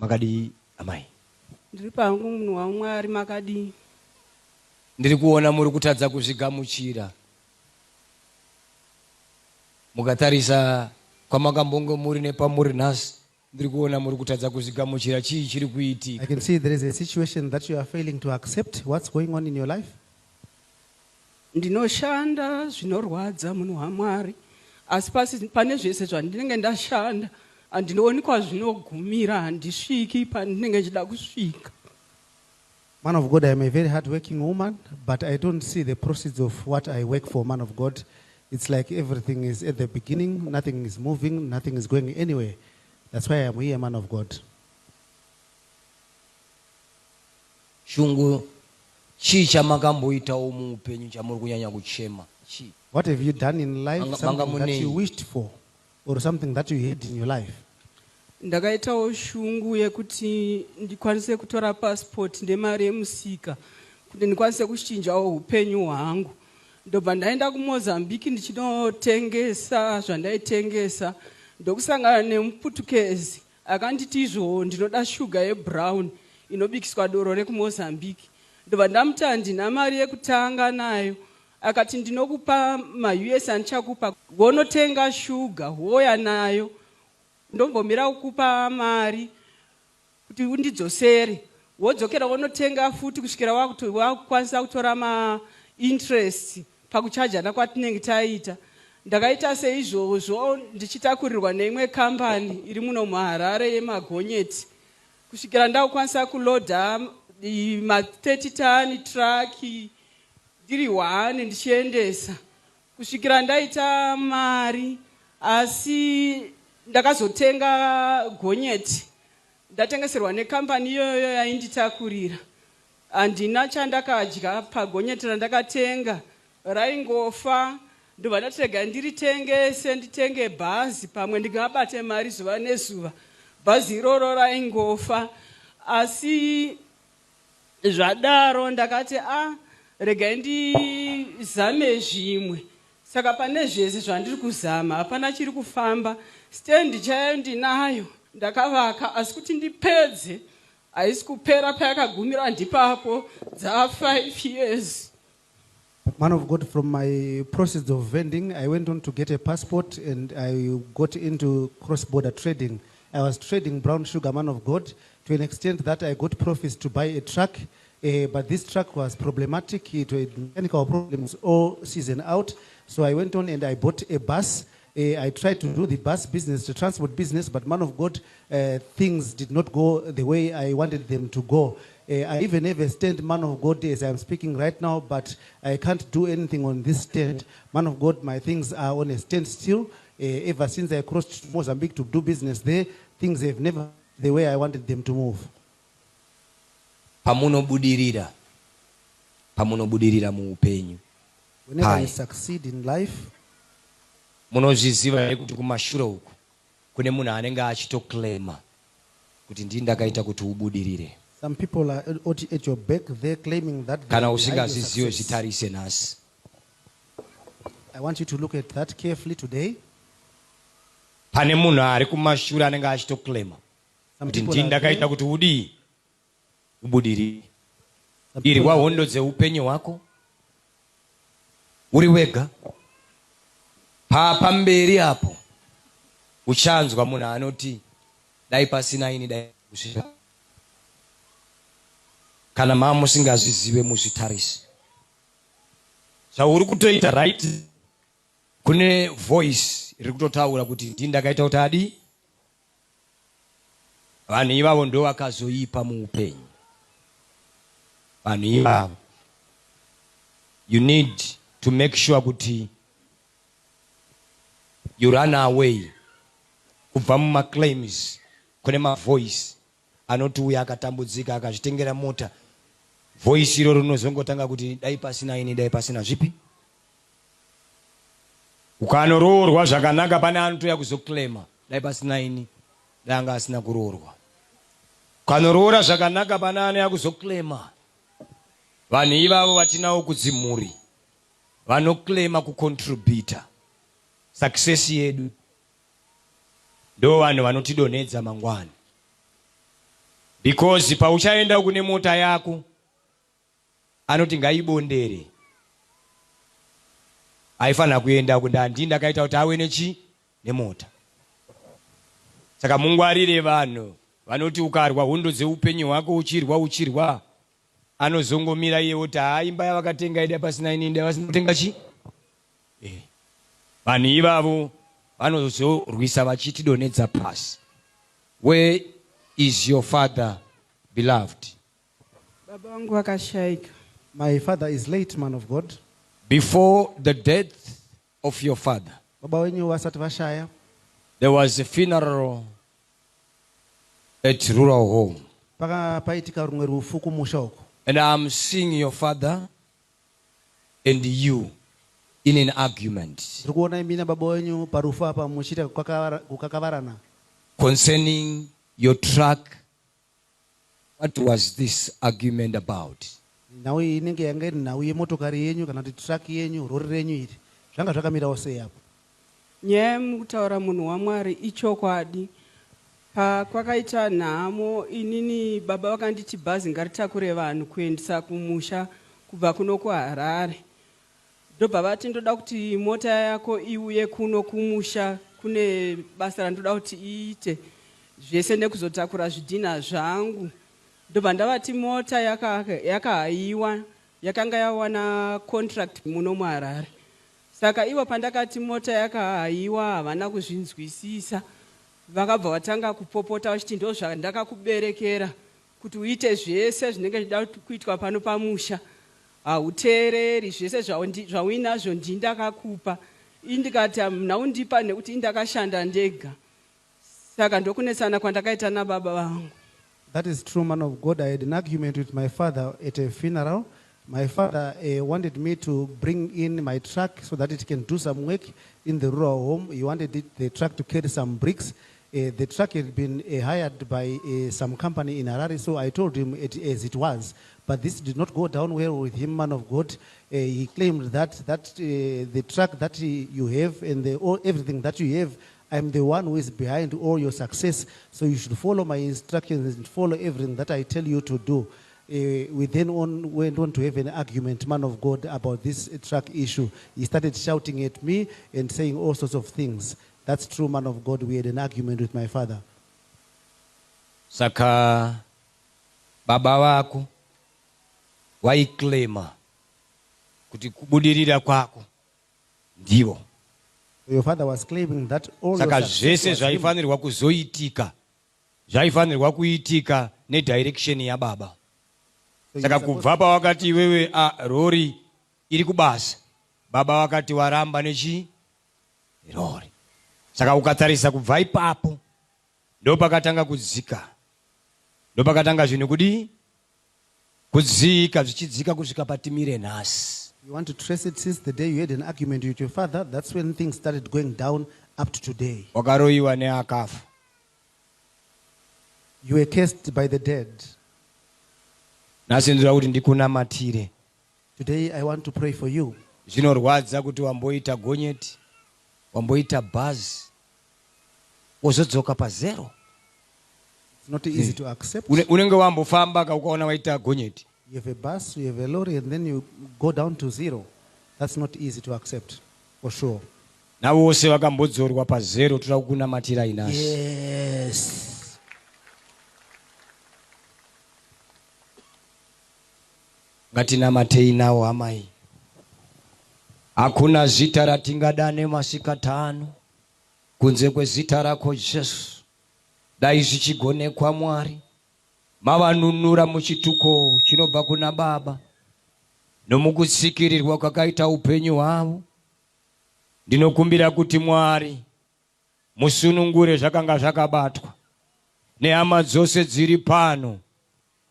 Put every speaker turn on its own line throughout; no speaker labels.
Makadi amai.
Ndiri pangu munhu waMwari makadi.
Ndiri kuona muri kutadza kuzvigamuchira. Mukatarisa kwamakambongo muri nepamuri nhasi. Ndiri kuona muri kutadza kuzvigamuchira chii chiri kuitika.
I can see there is a situation that you are failing to accept. What's going on in your life?
Ndinoshanda zvinorwadza munhu waMwari. Asi pane zvese zvandinenge ndashanda andinoonekwa zvinogumira handisviki pandinenge ndida kusvika.
Man of God, I am a very hard-working woman, but I don't see the proceeds of what I work for, man of God. It's like everything is at the beginning, nothing is moving, nothing is going anywhere. That's why I'm here, man of God.
Shungu chii chamakamboitawo muupenyu chamuri kunyanya kuchema? Chii?
What have you done in life, something that you wished for, or something that you had in your life?
Ndakaitawo shungu yekuti ndikwanise kutora passport ndemari yemusika kuti ndikwanise kuchinjawo upenyu hwangu. Ndobva ndaenda kuMozambique ndichinotengesa zvandaitengesa. Ndokusangana nemuputukezi akanditi izvo ndinoda shuga yebrown inobikiswa doro rekuMozambique. Ndobva ndamuti handina mari yekutanga nayo. Akati ndinokupa ma-US andichakupa wonotenga shuga woya nayo. Ndombomira kukupa mari kuti undidzosere. Wodzokera wonotenga futi kusvikira wakukwanisa kutora ma-interest pakuchajana kwatinenge taita. Ndakaita seizvozvo ndichitakurirwa neimwe kambani iri muno muHarare yemagonyeti. Kusvikira ndakukwanisa kuloda ma-30 ton truck ndiri 1 ndichiendesa. Kusvikira ndaita mari asi ndakazotenga gonyeti. Ndatengeserwa nekambani iyoyo yainditakurira. Handina chandakadya pagonyeti randakatenga. Raingofa. Ndobva ndatirega ndiritengese nditenge bhazi pamwe ndingabate mari zuva nezuva. Bhazi iroro raingofa. Asi zvadaro ndakati rega ndizame zvimwe. Saka pane zvese zvandiri kuzama hapana chiri kufamba. Stendi chayo ndinayo ndakavaka asi kuti ndipedze haisi kupera payakagumira ndipapo dza 5 years.
Man of God, from my process of vending, I went on to get a passport and I got into cross-border trading. I was trading brown sugar, man of God, to an extent that I got profits to buy a truck, but this truck was problematic. It had mechanical problems all season out. So I went on and I bought a bus. I tried to do the bus business, the transport business, but man of God, things did not go the way I wanted them to go. I even have a stand, man of God, as I'm speaking right now, but I can't do anything on this stand. Man of God, my things are on a stand still. Ever since I crossed Mozambique to do business there, things have never the way I wanted them to move.
Pamunobudirira muupenyu.
Whenever you succeed in life,
munozviziva kuti kumashure uku kune munhu anenge achitoklema kuti ndini ndakaita kuti ubudirire.
some people are at your back, they're claiming that.
Kana usingazvizive zvitarise nhasi.
I want you to look at that carefully today.
Pane munhu ari kumashure anenge achitoklema kuti ndini ndakaita kuti udii ubudirire. Iri wahondo dzeupenyu hwako uri wega. Pamberi apo uchanzwa munhu anoti dai pasina ini dai kusvika. Kana mama musingazvizive muzvitarise. Zvauri kutoita right, kune voice iri kutotaura kuti ndini ndakaita kuti adii. Vanhu ivavo ndo vakazoipa muupenyu. Vanhu ivavo. You need to make sure kuti you run away kubva mumaclaims kune mavoice anoti uya akatambudzika akazvitengera mota. Voice iroro rinozongotanga kuti dai pasina ini dai pasina zvipi. Ukanoroorwa zvakanaka pane anotoya kuzoklema dai pasina ini dai anga asina kuroorwa. Ukanoroora zvakanaka pane anoya kuzoklema. Vanhu ivavo vatinawo kudzimhuri vanoklema kucontributa success yedu. Ndo vanhu vanotidonedza mangwani. Because pauchaenda kune mota yako anoti ngaibondere aifana kuenda kundandi ndakaita kuti awe nemota. Saka mungwarire vanhu vanoti ukarwa hundo dzeupenyu hwako uchirwa anozongomira iye kuti imba yavakatenga ida pasina inini vasina kutenga vanhu ivavo vanozorwisa vachitidonedza pasi. Where is your father, beloved?
Baba wangu akashaika.
My father is late, man of God.
Before the death of your father,
Baba wenyu wasati vashaya.
there was a funeral at rural home.
Paka paitika rumwe rufu kumusha uko.
And I'm seeing your father and you in an argument
Rukuona imina baba wenyu parufu hapa mushita kukakavarana.
concerning your truck. What was this argument about?
Nawe inenge yangeni nawe motokari yenyu kana truck yenyu rori renyu iri. Zvanga zvakamira ose hapo.
Nyaya mukutaura munhu waMwari ichokwadi. Kwakaita nhamo inini baba vakanditi bhazi ngaritakure vanhu kuendesa kumusha kubva kuno kuHarare. Ndobva vati ndoda kuti mota yako iuye kuno kumusha kune basa randoda kuti iite zvese nekuzotakura zvidhina zvangu. Ndobva ndavati mota yakahayiwa yakanga yawana contract muno muHarare. Saka ivo pandakati mota yakahayiwa havana kuzvinzwisisa. Vakabva vatanga kupopota vachiti ndo zvandakakuberekera kuti uite zvese zvinenge zvida kuitwa pano pamusha. Hauteereri zvese zvauinazvo ndindakakupa. Indikati naundipa nekuti indakashanda ndega. Saka ndokunesana kwandakaita nababa vangu.
That is true, man of God. I had an argument with my father at a funeral. My father wanted me to bring in my truck so that it can do some work in the rural home. He wanted the truck to carry some bricks. The truck had been hired by some company in Harare, so I told him it as it was. But this did not go down well with him, man of God. He claimed that the truck that you have and everything that you have, I'm the one who is behind all your success. So you should follow my instructions and follow everything that I tell you to do. We then went on to have an argument, man of God, about this truck issue. He started shouting at me and saying all sorts of things. That's true, man of God. We had an argument with my father.
Saka baba wako waiklema kuti kubudirira kwako ndiwo.
Your father was claiming that all
Saka
your
zvese zvaifanirwa kuzoitika zvaifanirwa kuitika nedirection yababa. Saka kubva pawakati wewe rori iri kubasa, baba wakati waramba rori. Saka ukatarisa kubva ipapo ndo pakatanga kudzika, ndo pakatanga zvinhu kudzika zvichidzika kusvika patimire nhasi.
You want to trace it since the day you had an argument with your father. That's when things started going down up to today.
Wakaroiwa neakafa.
You were cursed by the dead.
Nhasi ndinoda kuti ndikunamatire.
Today I want to pray for you.
Zvinorwadza kuti wamboita gonyeti, wamboita bhazi, wozodzoka pazero.
It's not easy to accept.
Unenge wambofamba ukaona waita gonyeti.
You have a bus, you have a lorry, and then you go down to zero. That's not easy to accept, for sure.
Navose vakambodzorwa pazero toda kukunamatira inasi.
Yes.
Ngatinamatei nawo amai. Hakuna zita ratingadane masikatano kunze kwezita rako Jesu. Dai zvichigonekwa Mwari, mavanunura muchituko chinobva kuna Baba nomukutsikirirwa kwakaita upenyu hwavo. Ndinokumbira kuti Mwari musunungure zvakanga zvakabatwa nehama dzose dziri pano,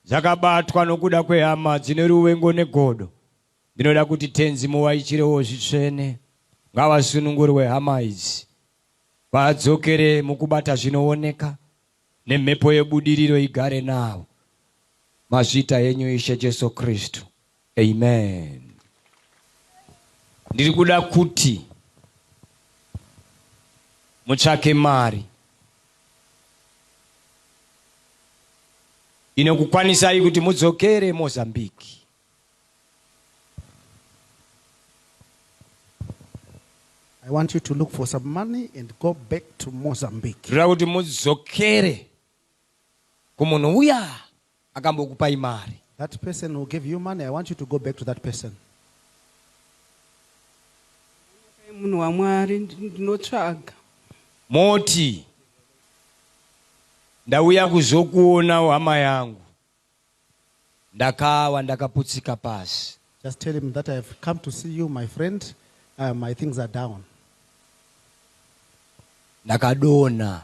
dzakabatwa nokuda kwehama dzine ruvengo negodo. Ndinoda kuti tenzi muwaichirewo zvitsvene, ngavasunungurwe hama idzi, vadzokere mukubata zvinooneka, nemhepo yebudiriro igare navo. Mazvita yenyu Ishe Jesu Kristu. Amen. Ndiri kuda kuti mutsvake mari inokukwanisai kuti mudzokere Mozambique.
I want you to look for some money and go back to Mozambique.
Rira kuti mudzokere kumunhu uya akambokupai mari.
That person who gave you money, I want you to go back to that person.
munhu waMwari ndinotsvaga.
Moti ndauya kuzokuona hama yangu, ndakawa ndakaputsika pasi.
Just tell him that I have come to see you, my friend. My things are down.
Ndakadona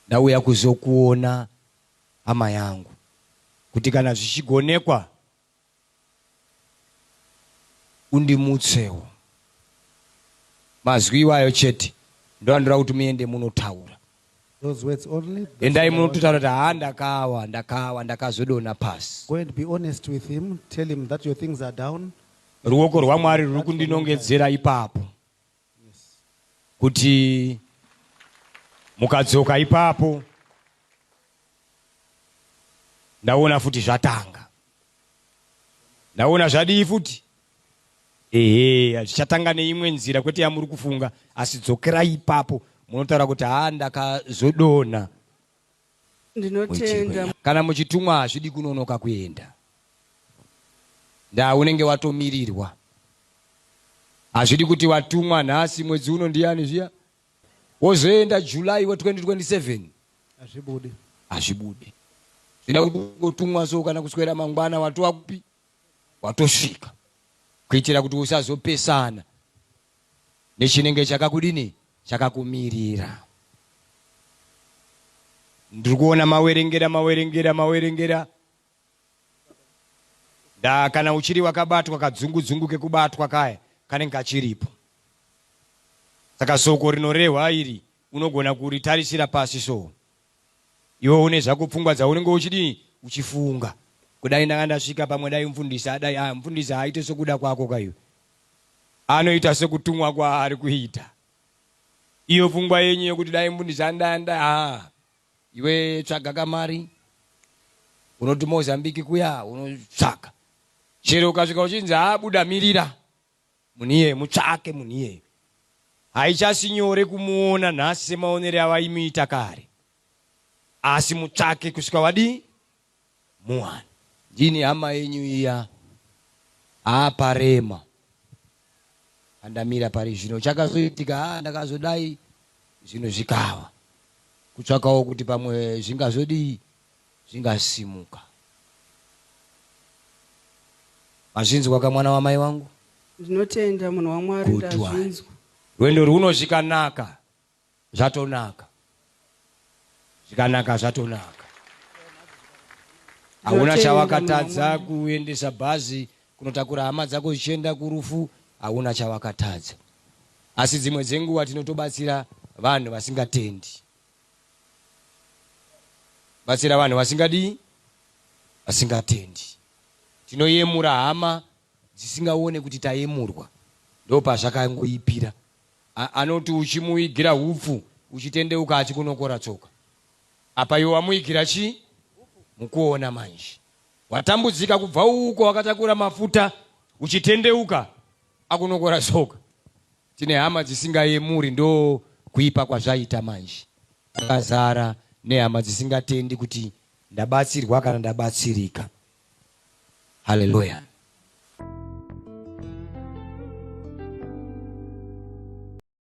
ndauya kuzokuona hama yangu kuti kana zvichigonekwa undimutsewo. Mazwi iwayo chete ndo andira kuti muende munotaura.
Those words only.
Endai munotaura kuti ndakawa ndakazodona pasi.
Go and be honest with him. Tell him that your things are down.
Ruoko rwaMwari ruri kundinongedzera ipapo kuti mukadzoka ipapo ndaona futi zvatanga. Ndaona zvadii futi? Zvichatanga neimwe nzira kwete yamuri kufunga, asi dzokera ipapo munotaura kuti ndakazodona.
Ndinotenda.
Kana muchitumwa hazvidi kunonoka kuenda. Unenge watomirirwa. Hazvidi kuti watumwa nhasi mwedzi uno ndiani zviya wozoenda July 2027. Hazvibudi. Zvida kutumwa so kana kuswera mangwana watowa kupi? Watosvika. Kuitira kuti usazopesana nechinenge chakakudini? Chakakumirira. Ndiri kuona mawerengera. Kana uchiri wakabatwa kadzungu kubatwa kaya kanenge kachiripo. Saka soko rinorehwa iri unogona kuritarisira pasi so. Iwo une zvako pfungwa dzaunenge uchifunga. Kudai ndanga ndasvika pamwe dai mfundisa dai mfundisa aite sokuda kwako kaiwe. Anoita sekutumwa kwaari kuita. Iyo pfungwa yenyu yokuti dai mfundisa ndanda iwe tsvaga kamari. Unoti Mozambique kuya unotsvaka. Chero ukasvika uchinzi buda mirira. Muniye mutsvake muniye. Haichasinyore kumuona nhasi semaonere avaimuita kare. Asi mutsvake kusvika wadi muwana. Ndini hama yenyu iya parema. Andamira pari zvino chakazoitika ndakazodai zvino zvikawa. Kutsvakawo kuti pamwe zvingazodi zvingasimuka. Mazvinzwa kamwana wamai wangu?
Ndinotenda munhu waMwari ndazvinzwa.
Rwendo runozvikanaka zvatonaka. Zvikanaka zvatonaka. Hauna chawakatadza kuendesa bhazi kunotakura hama dzako zichienda kurufu, hauna chawakatadza. Asi dzimwe dzenguva tinotobatsira vanhu vasingatendi. Batsira vanhu vasingatendi. Tinoyemura hama dzisingaone kuti tayemurwa. Ndopa zvakangoipira. Anoti uchimuigira hupfu uchitendeuka achikunokora tsoka. Apa iwe wamuigira mukuona manje. Watambudzika kubva uko wakatakura mafuta uchitendeuka akunokora tsoka. Tine hama dzisingayemuri ndo kuipa kwazvaita manje. Akazara nehama dzisingatendi kuti ndabatsirwa kana ndabatsirika. Hallelujah.